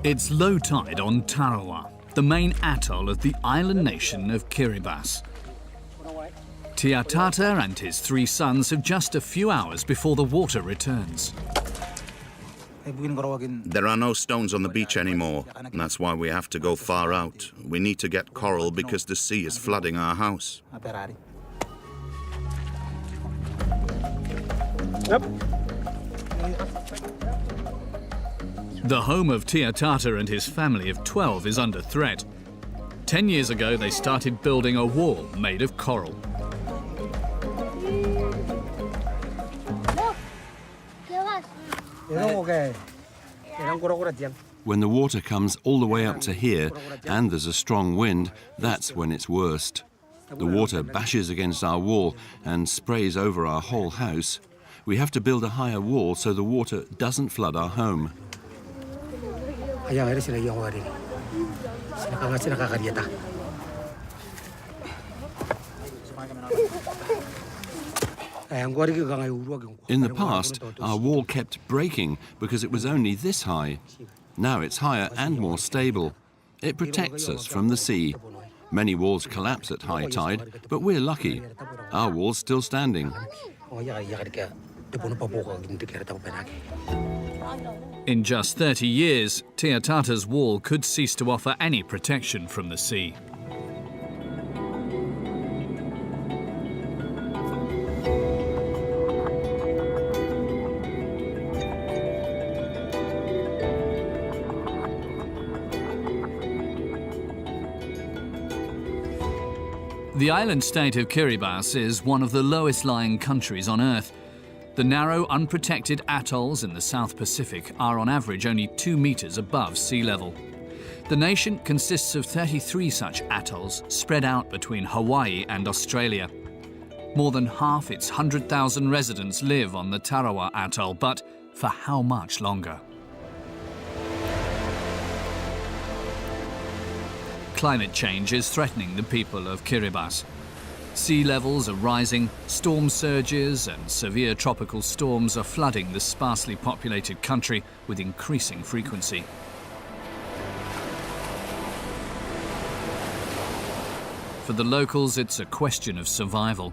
It's low tide on Tarawa, the main atoll of the island nation of Kiribati. Tiatata and his 3 sons have just a few hours before the water returns. There are no stones on the beach anymore. That's why we have to go far out. We need to get coral because the sea is flooding our house. The home of Tiatata and his family of 12 is under threat. 10 years ago, they started building a wall made of coral. When the water comes all the way up to here and there's a strong wind, that's when it's worst. The water bashes against our wall and sprays over our whole house. We have to build a higher wall so the water doesn't flood our home. In the past, our wall kept breaking because it was only this high. Now it's higher and more stable. It protects us from the sea. Many walls collapse at high tide, but we're lucky. Our wall's still standing. In just 30 years, Tiatata's wall could cease to offer any protection from the sea. The island state of Kiribati is one of the lowest-lying countries on Earth. The narrow, unprotected atolls in the South Pacific are on average only 2 meters above sea level. The nation consists of 33 such atolls spread out between Hawaii and Australia. More than half its 100,000 residents live on the Tarawa Atoll, but for how much longer? Climate change is threatening the people of Kiribati. Sea levels are rising, storm surges and severe tropical storms are flooding the sparsely populated country with increasing frequency. For the locals, it's a question of survival.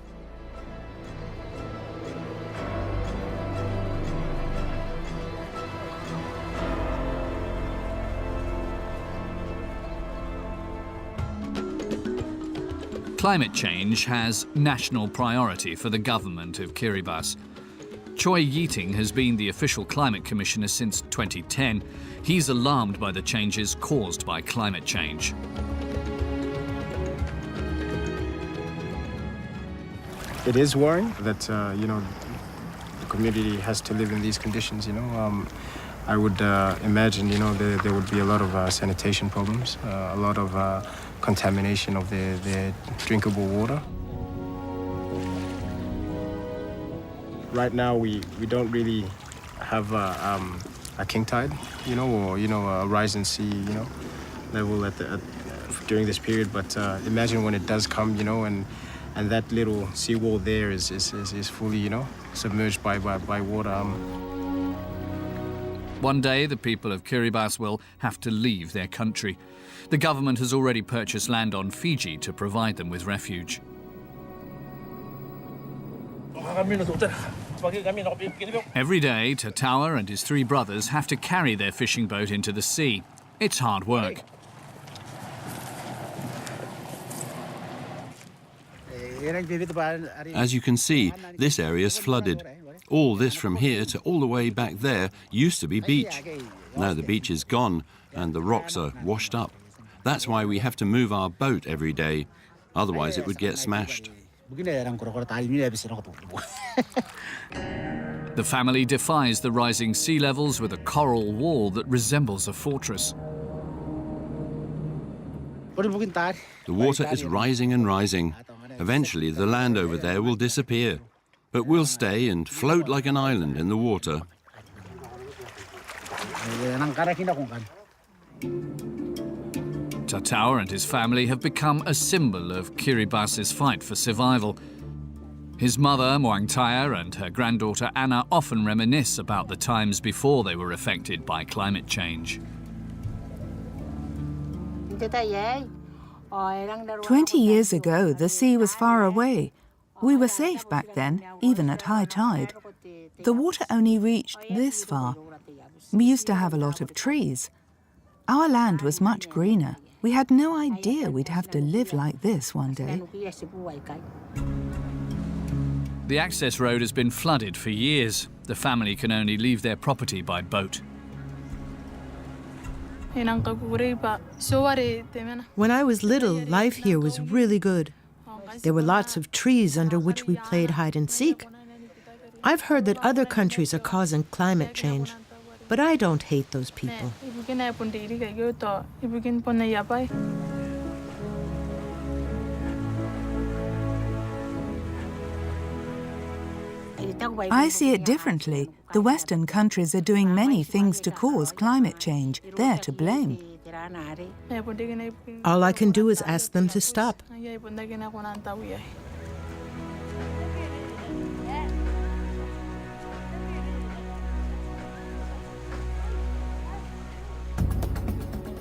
Climate change has national priority for the government of Kiribati. Choi Yeating has been the official climate commissioner since 2010. He's alarmed by the changes caused by climate change. It is worrying that, the community has to live in these conditions, I would imagine, there would be a lot of sanitation problems, a lot of contamination of their drinkable water. Right now, we don't really have a king tide, or a rising sea, level during this period. But imagine when it does come, and that little seawall there is fully, submerged by water. One day, the people of Kiribati will have to leave their country. The government has already purchased land on Fiji to provide them with refuge. Every day, Tatawa and his 3 brothers have to carry their fishing boat into the sea. It's hard work. As you can see, this area's flooded. All this from here to all the way back there used to be beach. Now the beach is gone and the rocks are washed up. That's why we have to move our boat every day. Otherwise, it would get smashed. The family defies the rising sea levels with a coral wall that resembles a fortress. The water is rising and rising. Eventually, the land over there will disappear. But we'll stay and float like an island in the water. Tatawa and his family have become a symbol of Kiribati's fight for survival. His mother, Moangtaya, and her granddaughter Anna often reminisce about the times before they were affected by climate change. 20 years ago, the sea was far away. We were safe back then, even at high tide. The water only reached this far. We used to have a lot of trees. Our land was much greener. We had no idea we'd have to live like this one day. The access road has been flooded for years. The family can only leave their property by boat. When I was little, life here was really good. There were lots of trees under which we played hide and seek. I've heard that other countries are causing climate change, but I don't hate those people. I see it differently. The Western countries are doing many things to cause climate change. They're to blame. All I can do is ask them to stop.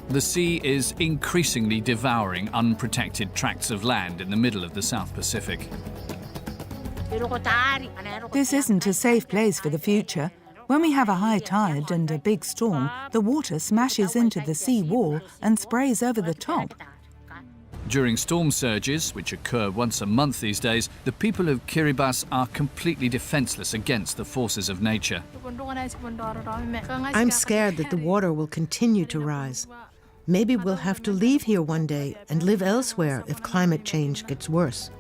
The sea is increasingly devouring unprotected tracts of land in the middle of the South Pacific. This isn't a safe place for the future. When we have a high tide and a big storm, the water smashes into the sea wall and sprays over the top. During storm surges, which occur once a month these days, the people of Kiribati are completely defenseless against the forces of nature. I'm scared that the water will continue to rise. Maybe we'll have to leave here one day and live elsewhere if climate change gets worse.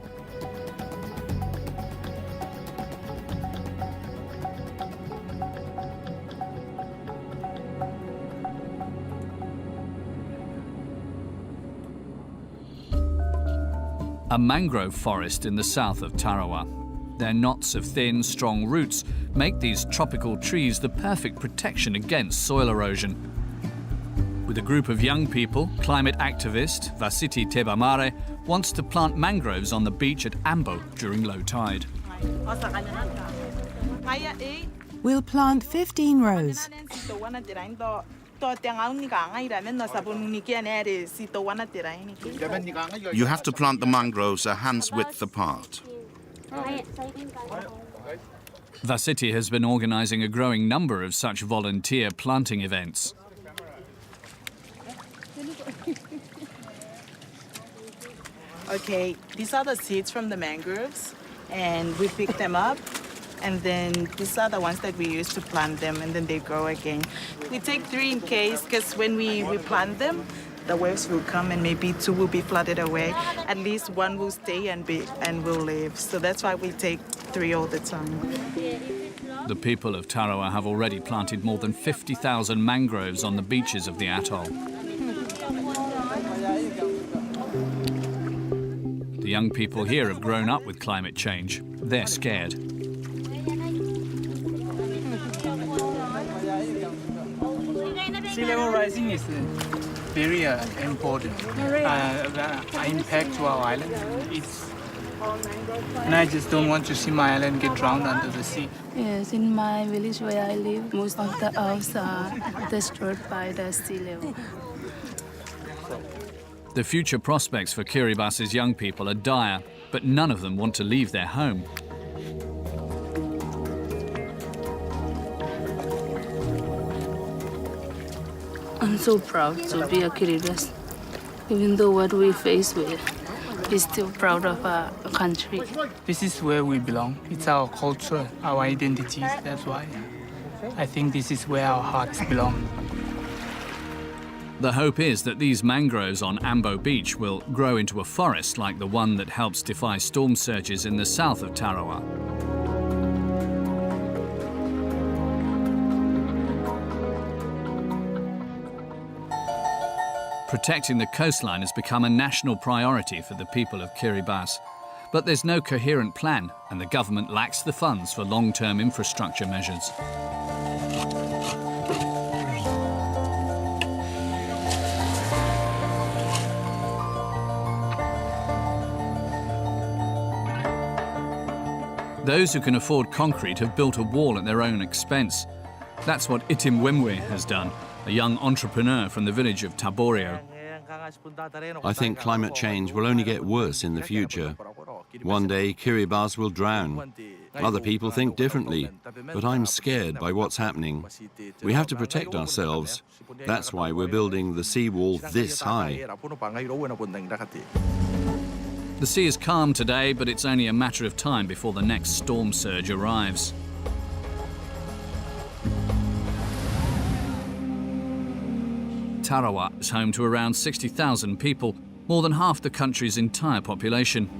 A mangrove forest in the south of Tarawa. Their knots of thin, strong roots make these tropical trees the perfect protection against soil erosion. With a group of young people, climate activist Vasiti Tebamare wants to plant mangroves on the beach at Ambo during low tide. We'll plant 15 rows. You have to plant the mangroves a hand's width apart. Vasiti has been organising a growing number of such volunteer planting events. Okay, these are the seeds from the mangroves, and we pick them up, and then these are the ones that we use to plant them, and then they grow again. We take 3 in case, because when we replant them, the waves will come and maybe 2 will be flooded away. At least 1 will stay and will live. So that's why we take 3 all the time. The people of Tarawa have already planted more than 50,000 mangroves on the beaches of the atoll. The young people here have grown up with climate change. They're scared. Sea level rising is very important impact to our island. And I just don't want to see my island get drowned under the sea. Yes, in my village where I live, most of the houses are destroyed by the sea level. The future prospects for Kiribati's young people are dire, but none of them want to leave their home. I'm so proud to be a Kiribati. Even though what we face with, we're still proud of our country. This is where we belong. It's our culture, our identity. That's why I think this is where our hearts belong. The hope is that these mangroves on Ambo Beach will grow into a forest like the one that helps defy storm surges in the south of Tarawa. Protecting the coastline has become a national priority for the people of Kiribati. But there's no coherent plan, and the government lacks the funds for long-term infrastructure measures. Those who can afford concrete have built a wall at their own expense. That's what Itimwemwe has done, a young entrepreneur from the village of Taborio. I think climate change will only get worse in the future. One day, Kiribati will drown. Other people think differently, but I'm scared by what's happening. We have to protect ourselves. That's why we're building the seawall this high. The sea is calm today, but it's only a matter of time before the next storm surge arrives. Tarawa is home to around 60,000 people, more than half the country's entire population.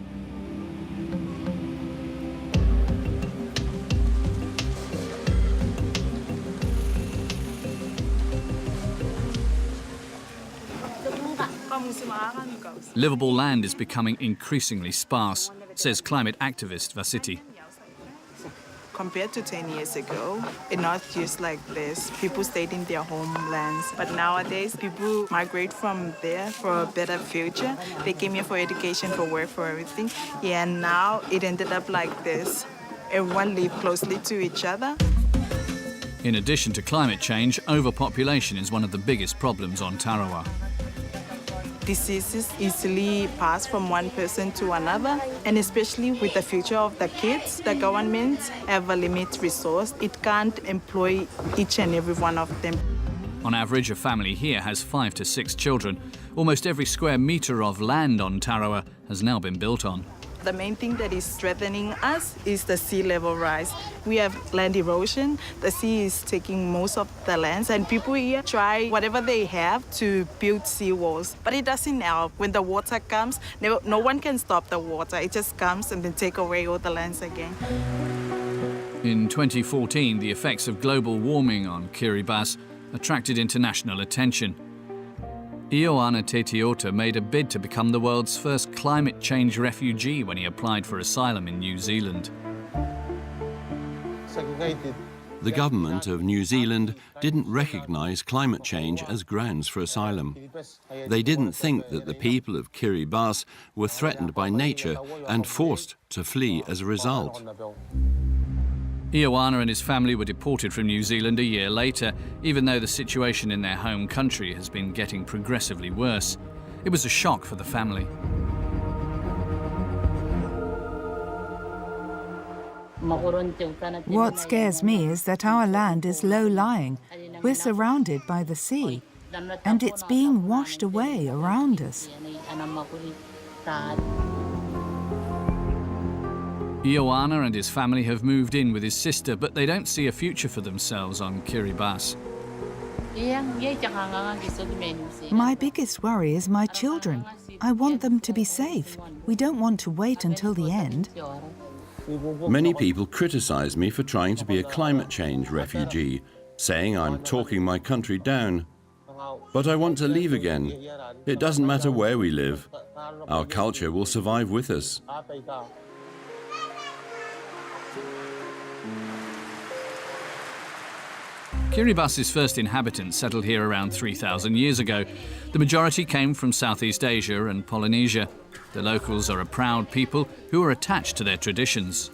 Livable land is becoming increasingly sparse, says climate activist Vasiti. Compared to 10 years ago, it's not just like this. People stayed in their homelands. But nowadays, people migrate from there for a better future. They came here for education, for work, for everything. Yeah, and now it ended up like this. Everyone lived closely to each other. In addition to climate change, overpopulation is one of the biggest problems on Tarawa. Diseases easily pass from one person to another, and especially with the future of the kids, the government have a limited resource. It can't employ each and every one of them. On average, a family here has 5 to 6 children. Almost every square metre of land on Tarawa has now been built on. The main thing that is threatening us is the sea level rise. We have land erosion. The sea is taking most of the lands, and people here try whatever they have to build seawalls. But it doesn't help. When the water comes, no one can stop the water. It just comes and then take away all the lands again. In 2014, the effects of global warming on Kiribati attracted international attention. Ioana Tetiota made a bid to become the world's first climate change refugee when he applied for asylum in New Zealand. The government of New Zealand didn't recognise climate change as grounds for asylum. They didn't think that the people of Kiribati were threatened by nature and forced to flee as a result. Ioana and his family were deported from New Zealand a year later, even though the situation in their home country has been getting progressively worse. It was a shock for the family. What scares me is that our land is low-lying. We're surrounded by the sea, and it's being washed away around us. Ioana and his family have moved in with his sister, but they don't see a future for themselves on Kiribati. My biggest worry is my children. I want them to be safe. We don't want to wait until the end. Many people criticise me for trying to be a climate change refugee, saying I'm talking my country down. But I want to leave again. It doesn't matter where we live. Our culture will survive with us. Kiribati's first inhabitants settled here around 3,000 years ago. The majority came from Southeast Asia and Polynesia. The locals are a proud people who are attached to their traditions.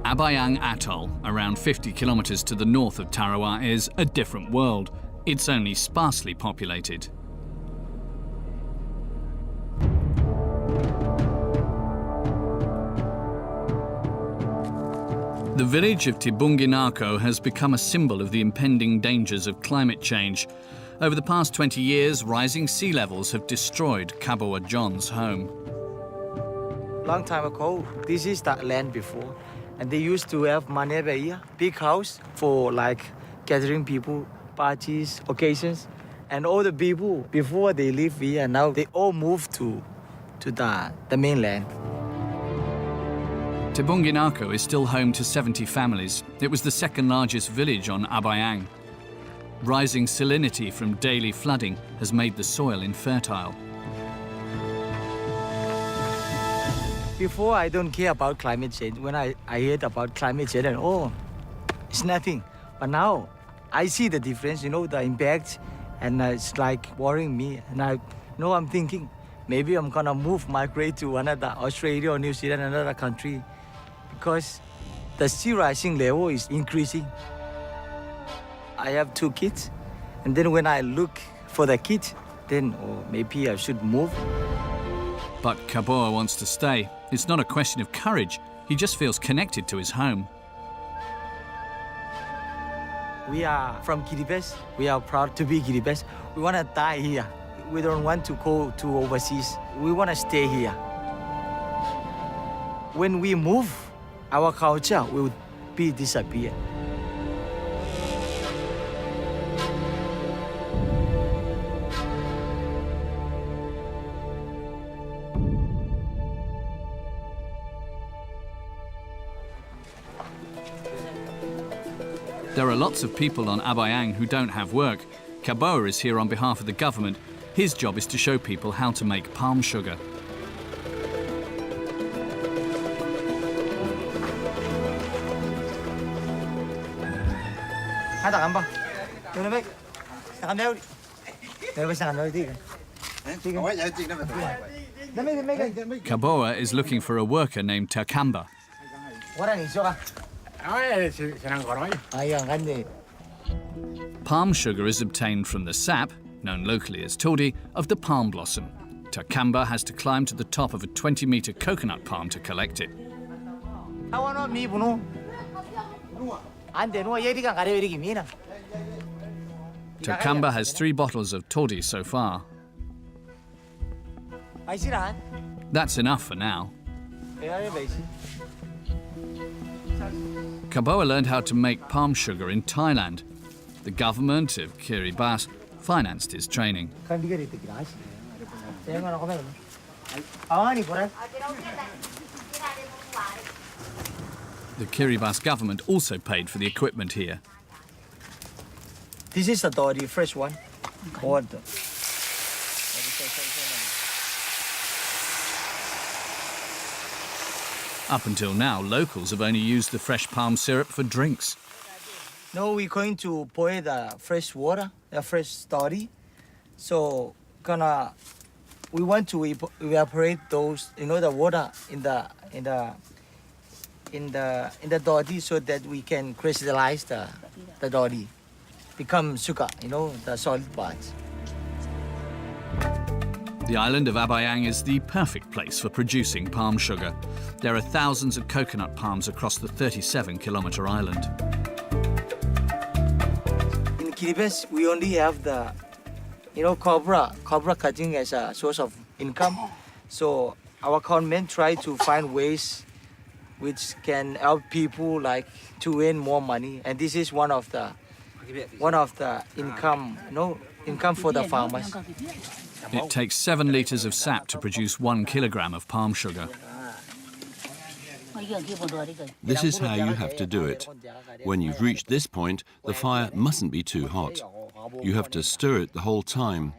Abayang Atoll, around 50 kilometres to the north of Tarawa, is a different world. It's only sparsely populated. The village of Tibunginako has become a symbol of the impending dangers of climate change. Over the past 20 years, rising sea levels have destroyed Kabawa John's home. Long time ago, this is that land before. And they used to have manebe here, big house for like gathering people, parties, occasions. And all the people, before they live here, now they all moved to the mainland. Tebunginako is still home to 70 families. It was the second largest village on Abayang. Rising salinity from daily flooding has made the soil infertile. Before, I don't care about climate change. When I heard about climate change, and oh, it's nothing. But now, I see the difference, the impact, and it's like worrying me. And I'm thinking, maybe I'm gonna migrate to another Australia or New Zealand, another country, because the sea rising level is increasing. I have 2 kids, and then when I look for the kids, then maybe I should move. But Kaboa wants to stay. It's not a question of courage. He just feels connected to his home. We are from Kiribati. We are proud to be Kiribati. We want to die here. We don't want to go to overseas. We want to stay here. When we move, our culture will be disappear. There are lots of people on Abayang who don't have work. Kaboa is here on behalf of the government. His job is to show people how to make palm sugar. Kaboa is looking for a worker named Takamba. Palm sugar is obtained from the sap, known locally as toddy, of the palm blossom. Takamba has to climb to the top of a 20-metre coconut palm to collect it. Takamba has 3 bottles of toddy so far. That's enough for now. Kaboa learned how to make palm sugar in Thailand. The government of Kiribati financed his training. The Kiribati government also paid for the equipment here. This is the toddy, fresh one. Water. Up until now, locals have only used the fresh palm syrup for drinks. No, we're going to boil the fresh water, the fresh toddy. So, we want to evaporate those, the water in the toddy, so that we can crystallize the toddy, become sugar, the solid parts. The island of Abayang is the perfect place for producing palm sugar. There are thousands of coconut palms across the 37-kilometre island. In Kiribati, we only have the, cobra cutting as a source of income. So our government try to find ways which can help people to earn more money, and this is one of the income, income for the farmers. It takes 7 litres of sap to produce 1 kilogram of palm sugar. This is how you have to do it. When you've reached this point, the fire mustn't be too hot. You have to stir it the whole time.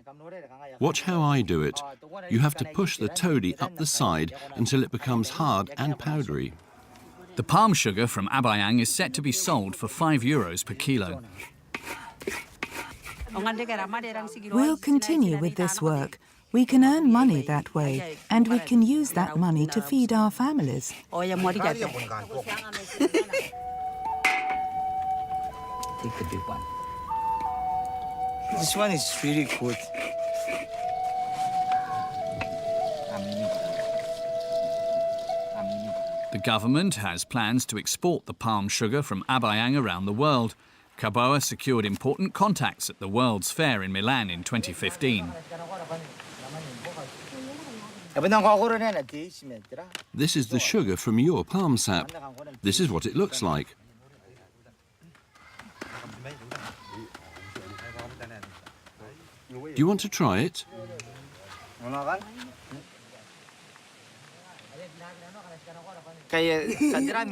Watch how I do it. You have to push the toddy up the side until it becomes hard and powdery. The palm sugar from Abayang is set to be sold for €5 per kilo. We'll continue with this work. We can earn money that way, and we can use that money to feed our families. Take the big one. This one is really good. The government has plans to export the palm sugar from Abayang around the world. Kaboa secured important contacts at the World's Fair in Milan in 2015. This is the sugar from your palm sap. This is what it looks like. Do you want to try it?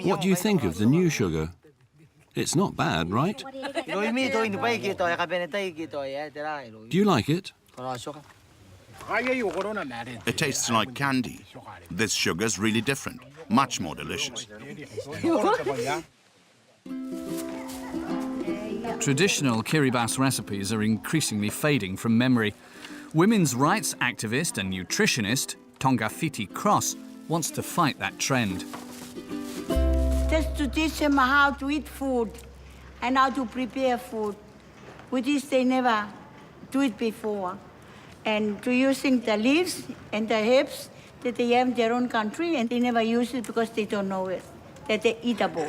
What do you think of the new sugar? It's not bad, right? Do you like it? It tastes like candy. This sugar's really different, much more delicious. Traditional Kiribati recipes are increasingly fading from memory. Women's rights activist and nutritionist Tongafiti Cross wants to fight that trend. Just to teach them how to eat food and how to prepare food, which is they never do it before. And to using the leaves and the herbs that they have in their own country, and they never use it because they don't know it, that they're eatable.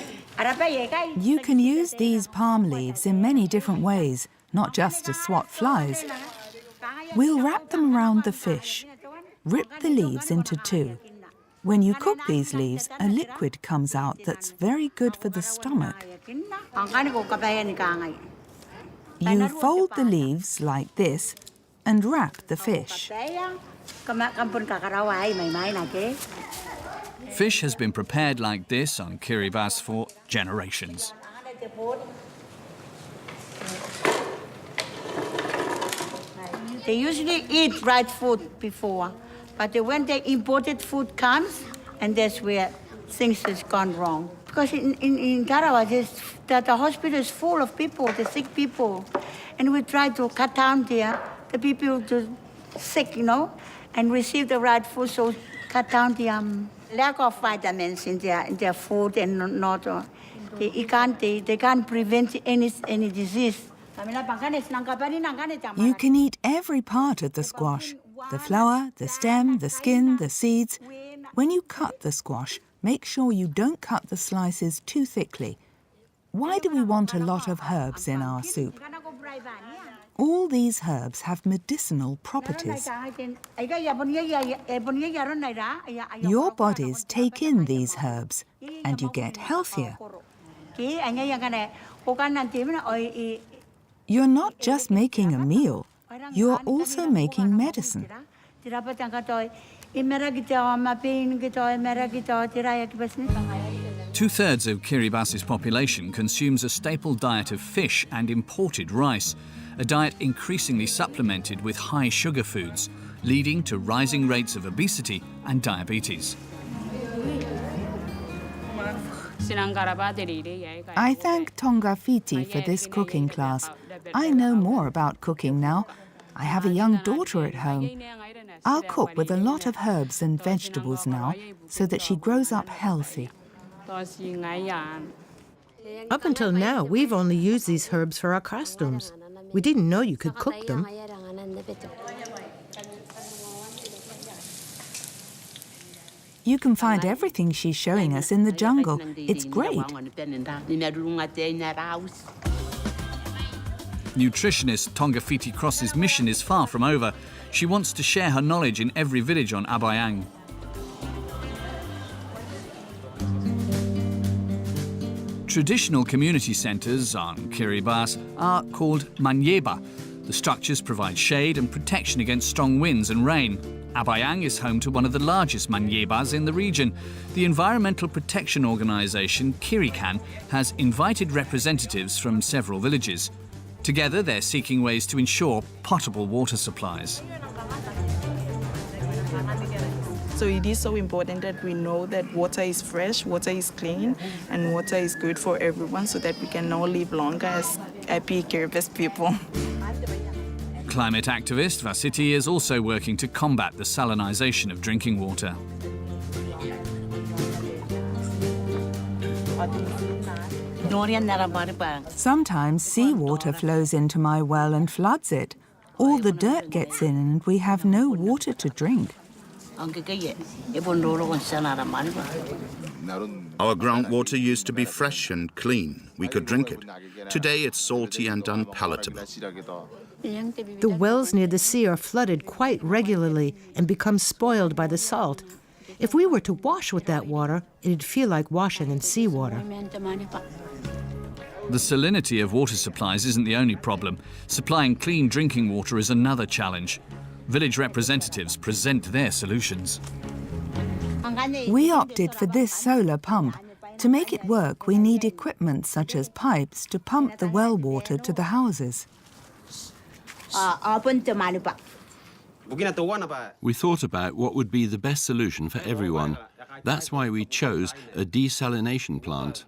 You can use these palm leaves in many different ways, not just to swat flies. We'll wrap them around the fish, rip the leaves into two. When you cook these leaves, a liquid comes out that's very good for the stomach. You fold the leaves like this and wrap the fish. Fish has been prepared like this on Kiribati for generations. They usually eat right food before, but when the imported food comes, and that's where things has gone wrong. Because in Tarawa, the hospital is full of people, the sick people, and we try to cut down there the people who sick, you know, and receive the right food, so cut down the lack of vitamins in their food, and not they can't prevent any disease. You can eat every part of the squash, the flower, the stem, the skin, the seeds. When you cut the squash, make sure you don't cut the slices too thickly. Why do we want a lot of herbs in our soup? All these herbs have medicinal properties. Your bodies take in these herbs and you get healthier. You're not just making a meal, you're also making medicine. 2/3 of Kiribati's population consumes a staple diet of fish and imported rice, a diet increasingly supplemented with high sugar foods, leading to rising rates of obesity and diabetes. I thank Tongafiti for this cooking class. I know more about cooking now. I have a young daughter at home. I'll cook with a lot of herbs and vegetables now so that she grows up healthy. Up until now, we've only used these herbs for our costumes. We didn't know you could cook them. You can find everything she's showing us in the jungle. It's great. Nutritionist Tongafiti Cross's mission is far from over. She wants to share her knowledge in every village on Abayang. Traditional community centres on Kiribati are called manyeba. The structures provide shade and protection against strong winds and rain. Abayang is home to one of the largest manyebas in the region. The environmental protection organisation Kirikan has invited representatives from several villages. Together, they're seeking ways to ensure potable water supplies. So it is so important that we know that water is fresh, water is clean, and water is good for everyone so that we can all live longer as happy Kiribati people. Climate activist Vasiti is also working to combat the salinisation of drinking water. Sometimes seawater flows into my well and floods it. All the dirt gets in and we have no water to drink. Our groundwater used to be fresh and clean. We could drink it. Today it's salty and unpalatable. The wells near the sea are flooded quite regularly and become spoiled by the salt. If we were to wash with that water, it'd feel like washing in seawater. The salinity of water supplies isn't the only problem. Supplying clean drinking water is another challenge. Village representatives present their solutions. We opted for this solar pump. To make it work, we need equipment such as pipes to pump the well water to the houses. We thought about what would be the best solution for everyone. That's why we chose a desalination plant.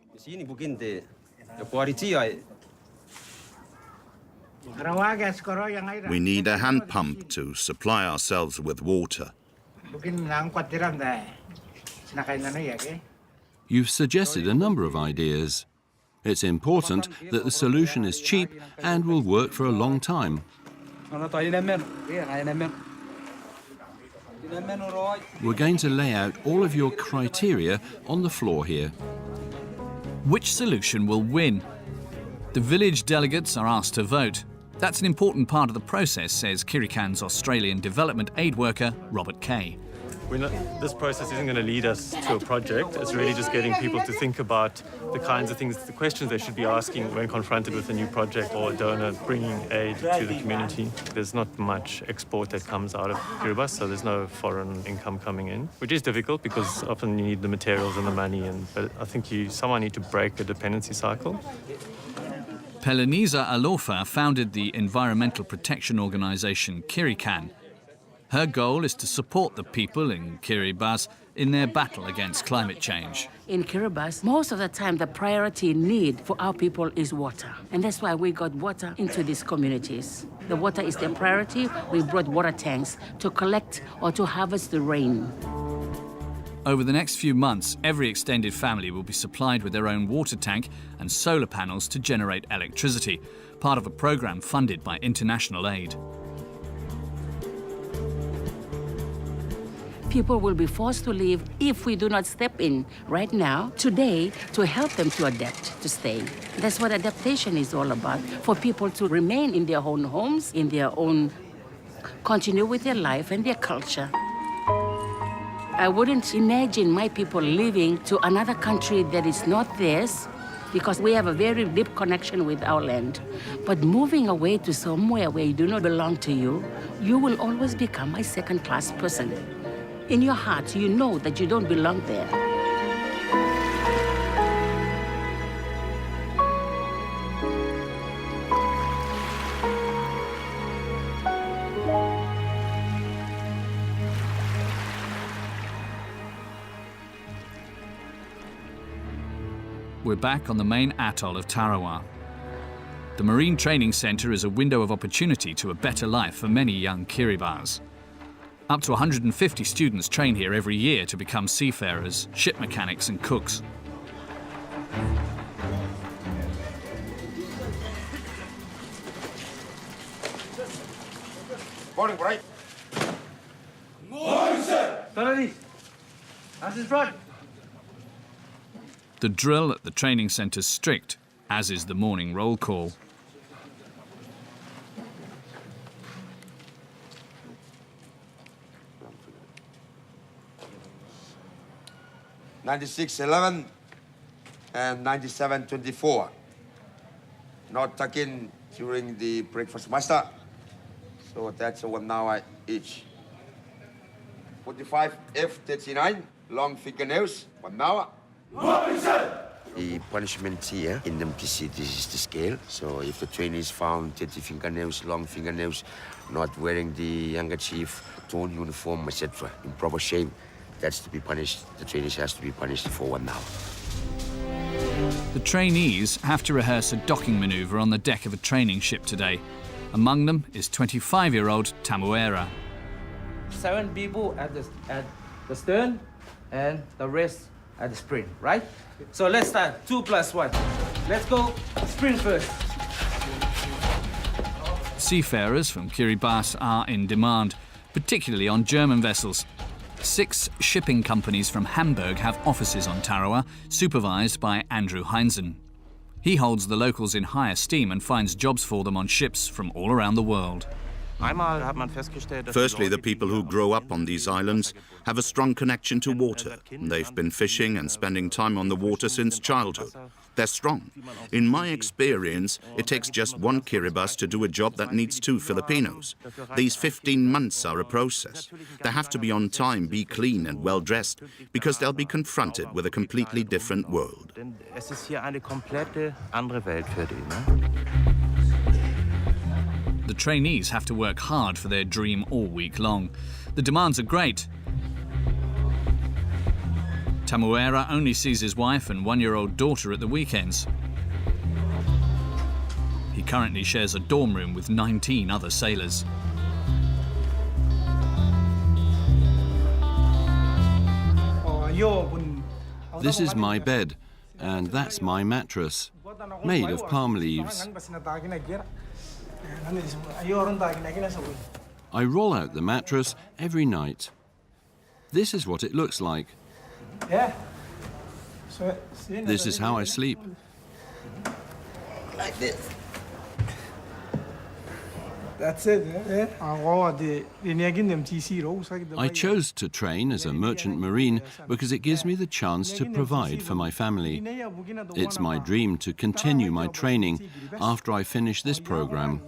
We need a hand pump to supply ourselves with water. You've suggested a number of ideas. It's important that the solution is cheap and will work for a long time. We're going to lay out all of your criteria on the floor here. Which solution will win? The village delegates are asked to vote. That's an important part of the process, says Kirikan's Australian development aid worker, Robert Kay. This process isn't going to lead us to a project. It's really just getting people to think about the kinds of things, the questions they should be asking when confronted with a new project or a donor bringing aid to the community. There's not much export that comes out of Kiribati, so there's no foreign income coming in, which is difficult because often you need the materials and the money. But I think somehow need to break the dependency cycle. Peleniza Alofa founded the environmental protection organisation Kirikan. Her goal is to support the people in Kiribati in their battle against climate change. In Kiribati, most of the time the priority need for our people is water. And that's why we got water into these communities. The water is their priority. We brought water tanks to collect or to harvest the rain. Over the next few months, every extended family will be supplied with their own water tank and solar panels to generate electricity, part of a program funded by international aid. People will be forced to leave if we do not step in right now, today, to help them to adapt, to stay. That's what adaptation is all about, for people to remain in their own homes, in their own, continue with their life and their culture. I wouldn't imagine my people living to another country that is not theirs, because we have a very deep connection with our land. But moving away to somewhere where you do not belong to you, you will always become a second-class person. In your heart, you know that you don't belong there. We're back on the main atoll of Tarawa. The Marine Training Centre is a window of opportunity to a better life for many young Kiribati. Up to 150 students train here every year to become seafarers, ship mechanics and cooks. Morning, right? Morning, sir! How's this run? The drill at the training centre's strict, as is the morning roll call. (96:11) and 97:24. Not tuck in during the breakfast master. So that's 1 hour each. 45 F39, long fingernails, 1 hour. The punishment here in the MPC, this is the scale. So if the trainee is found 30 fingernails, long fingernails, not wearing the handkerchief, torn uniform, etc., in proper shape, that's to be punished. The trainees has to be punished for 1 hour. The trainees have to rehearse a docking manoeuvre on the deck of a training ship today. Among them is 25-year-old Tamuera. 7 people at the stern and the rest at the sprint, right? So let's start, 2 + 1. Let's go, sprint first. Seafarers from Kiribati are in demand, particularly on German vessels. 6 shipping companies from Hamburg have offices on Tarawa, supervised by Andrew Heinzen. He holds the locals in high esteem and finds jobs for them on ships from all around the world. Firstly, the people who grow up on these islands have a strong connection to water. They've been fishing and spending time on the water since childhood. They're strong. In my experience, it takes just one Kiribati to do a job that needs 2 Filipinos. These 15 months are a process. They have to be on time, be clean and well-dressed, because they'll be confronted with a completely different world. The trainees have to work hard for their dream all week long. The demands are great. Tamuera only sees his wife and 1-year-old daughter at the weekends. He currently shares a dorm room with 19 other sailors. This is my bed, and that's my mattress, made of palm leaves. I roll out the mattress every night. This is what it looks like. This is how I sleep. Like this. That's it. I chose to train as a merchant marine because it gives me the chance to provide for my family. It's my dream to continue my training after I finish this program.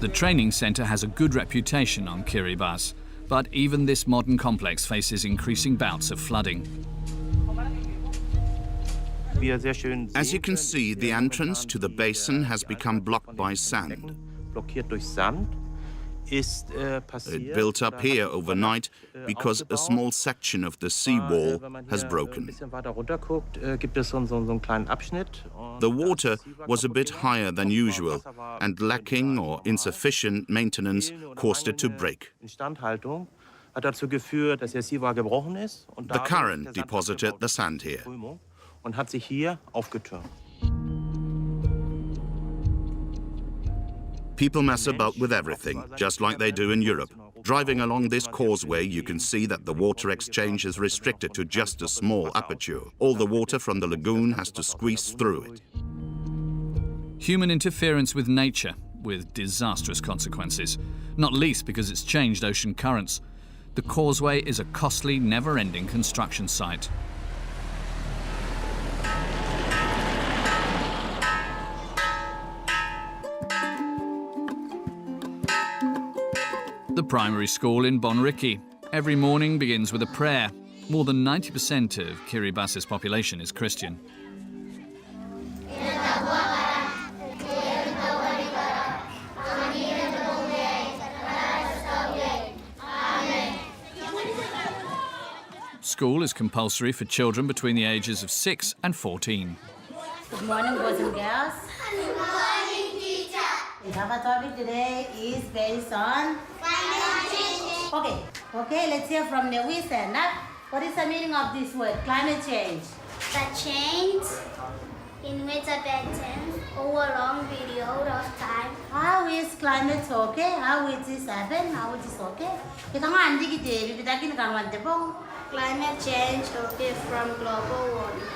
The training centre has a good reputation on Kiribati, but even this modern complex faces increasing bouts of flooding. As you can see, the entrance to the basin has become blocked by sand. It built up here overnight because a small section of the seawall has broken. The water was a bit higher than usual, and lacking or insufficient maintenance caused it to break. The current deposited the sand here. People mess about with everything, just like they do in Europe. Driving along this causeway, you can see that the water exchange is restricted to just a small aperture. All the water from the lagoon has to squeeze through it. Human interference with nature, with disastrous consequences, not least because it's changed ocean currents. The causeway is a costly, never-ending construction site. The primary school in Bonriki. Every morning begins with a prayer. More than 90% of Kiribati's population is Christian. School is compulsory for children between the ages of 6 and 14. Good morning, boys and girls. Good morning, teacher. Our topic today is based on climate change. Okay, let's hear from the stand up. What is the meaning of this word, climate change? The change in weather patterns over a long period of time. How is climate okay? How it is happen? How it is okay? Climate change okay from global warming.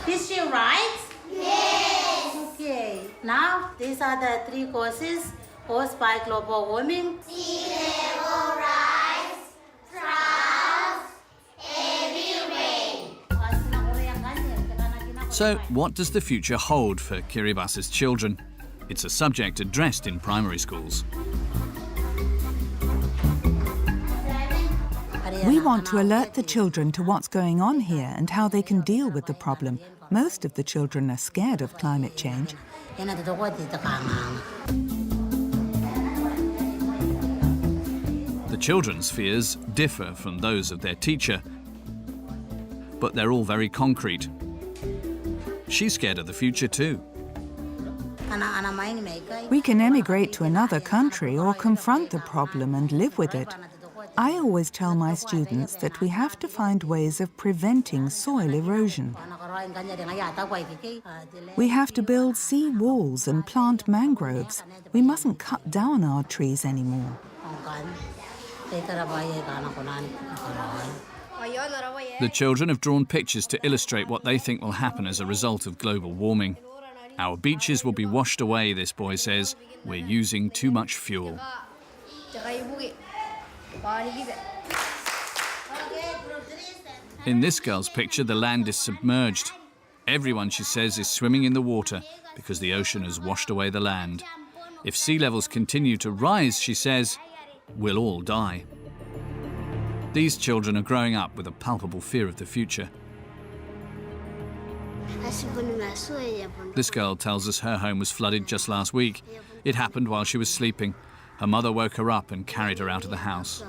Is she right? Yes. Okay. Now, these are the 3 causes caused by global warming. Sea level rise, droughts, heavy rain. So, what does the future hold for Kiribati's children? It's a subject addressed in primary schools. We want to alert the children to what's going on here and how they can deal with the problem. Most of the children are scared of climate change. The children's fears differ from those of their teacher, but they're all very concrete. She's scared of the future too. We can emigrate to another country or confront the problem and live with it. I always tell my students that we have to find ways of preventing soil erosion. We have to build sea walls and plant mangroves. We mustn't cut down our trees anymore. The children have drawn pictures to illustrate what they think will happen as a result of global warming. Our beaches will be washed away, this boy says. We're using too much fuel. In this girl's picture, the land is submerged. Everyone, she says, is swimming in the water because the ocean has washed away the land. If sea levels continue to rise, she says, we'll all die. These children are growing up with a palpable fear of the future. This girl tells us her home was flooded just last week. It happened while she was sleeping. Her mother woke her up and carried her out of the house.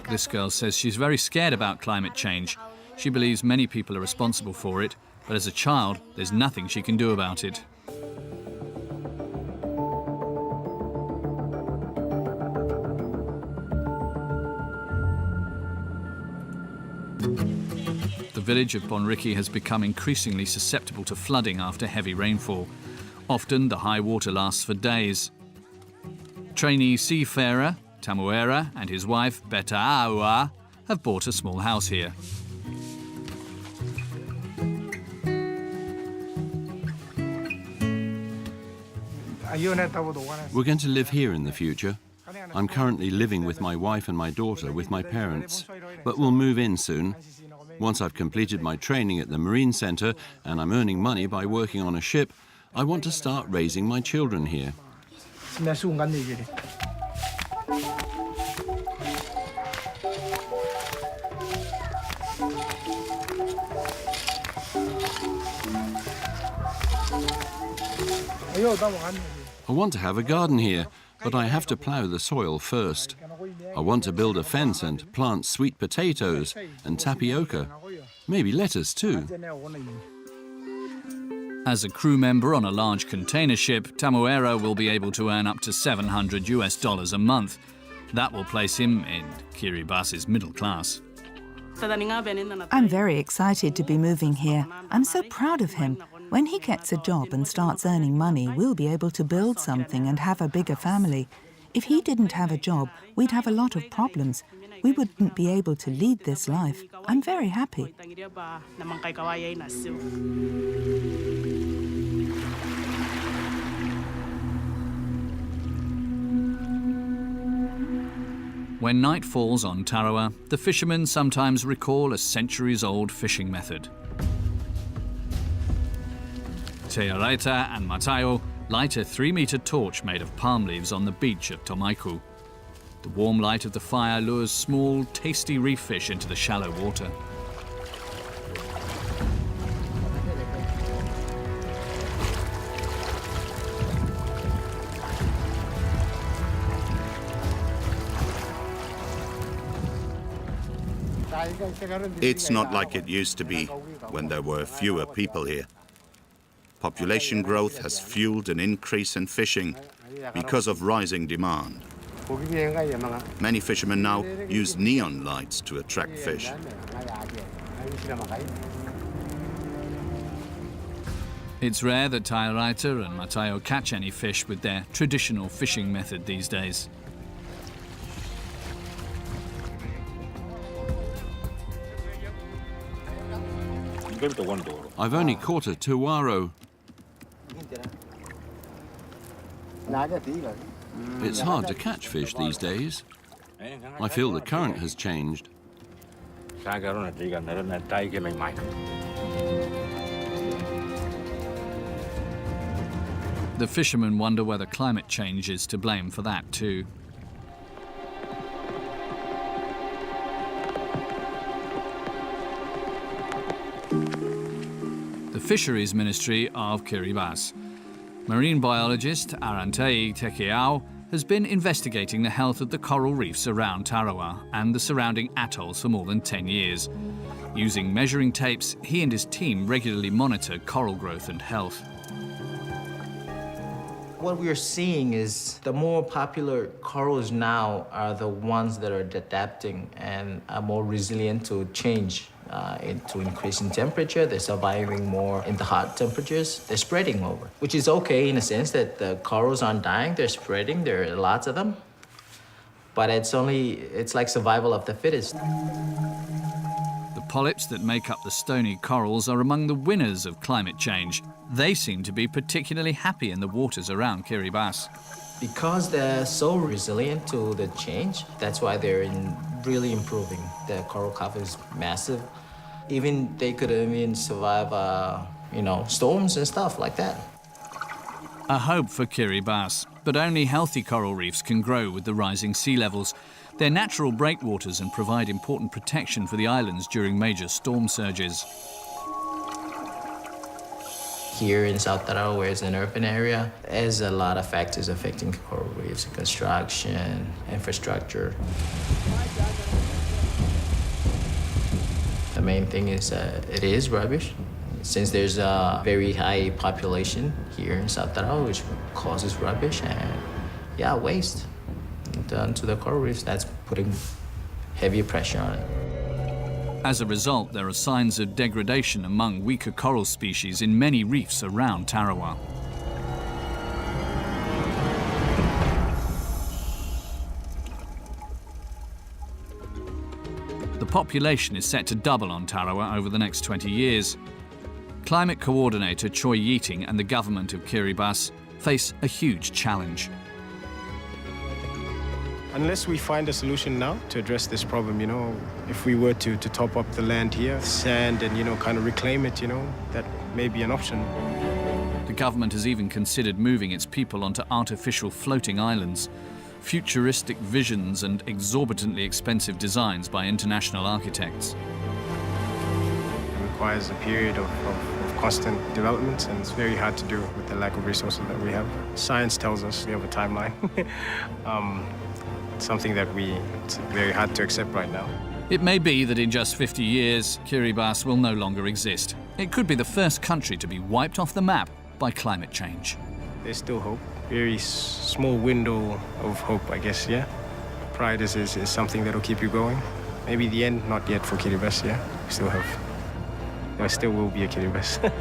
This girl says she's very scared about climate change. She believes many people are responsible for it, but as a child, there's nothing she can do about it. The village of Bonriki has become increasingly susceptible to flooding after heavy rainfall. Often, the high water lasts for days. Trainee seafarer Tamuera and his wife Betaaua have bought a small house here. We're going to live here in the future. I'm currently living with my wife and my daughter with my parents, but we'll move in soon. Once I've completed my training at the Marine Centre and I'm earning money by working on a ship, I want to start raising my children here. I want to have a garden here, but I have to plough the soil first. I want to build a fence and plant sweet potatoes and tapioca, maybe lettuce too. As a crew member on a large container ship, Tamuera will be able to earn up to $700 a month. That will place him in Kiribati's middle class. I'm very excited to be moving here. I'm so proud of him. When he gets a job and starts earning money, we'll be able to build something and have a bigger family. If he didn't have a job, we'd have a lot of problems. We wouldn't be able to lead this life. I'm very happy. When night falls on Tarawa, the fishermen sometimes recall a centuries-old fishing method. Tearaita and Matayo light a 3-meter torch made of palm leaves on the beach of Tomaiku. The warm light of the fire lures small, tasty reef fish into the shallow water. It's not like it used to be when there were fewer people here. Population growth has fueled an increase in fishing because of rising demand. Many fishermen now use neon lights to attract fish. It's rare that Tearaita and Matayo catch any fish with their traditional fishing method these days. I've only caught a tuaro. It's hard to catch fish these days. I feel the current has changed. The fishermen wonder whether climate change is to blame for that too. The Fisheries Ministry of Kiribati. Marine biologist Arantei Tekeau has been investigating the health of the coral reefs around Tarawa and the surrounding atolls for more than 10 years. Using measuring tapes, he and his team regularly monitor coral growth and health. What we are seeing is the more popular corals now are the ones that are adapting and are more resilient to change, to increasing temperature. They're surviving more in the hot temperatures. They're spreading over, which is okay in a sense that the corals aren't dying, they're spreading, there are lots of them. But it's like survival of the fittest. The polyps that make up the stony corals are among the winners of climate change. They seem to be particularly happy in the waters around Kiribati. Because they're so resilient to the change, that's why they're really improving. The coral cover is massive. Even they could even survive, storms and stuff like that. A hope for Kiribati, but only healthy coral reefs can grow with the rising sea levels. They're natural breakwaters and provide important protection for the islands during major storm surges. Here in South Tarawa, where it's an urban area, there's a lot of factors affecting coral reefs: construction, infrastructure. The main thing is it is rubbish. Since there's a very high population here in South Tarawa, which causes rubbish and, waste done to the coral reefs, that's putting heavy pressure on it. As a result, there are signs of degradation among weaker coral species in many reefs around Tarawa. The population is set to double on Tarawa over the next 20 years. Climate coordinator Choi Yeating and the government of Kiribati face a huge challenge. Unless we find a solution now to address this problem, if we were to top up the land here, sand, and, kind of reclaim it, that may be an option. The government has even considered moving its people onto artificial floating islands. Futuristic visions and exorbitantly expensive designs by international architects. It requires a period of constant development, and it's very hard to do with the lack of resources that we have. Science tells us we have a timeline. Something that it's very hard to accept right now. It may be that in just 50 years, Kiribati will no longer exist. It could be the first country to be wiped off the map by climate change. There's still hope. Very small window of hope, I guess, yeah. Pride is something that'll keep you going. Maybe the end, not yet for Kiribati, yeah. There still will be a Kiribati.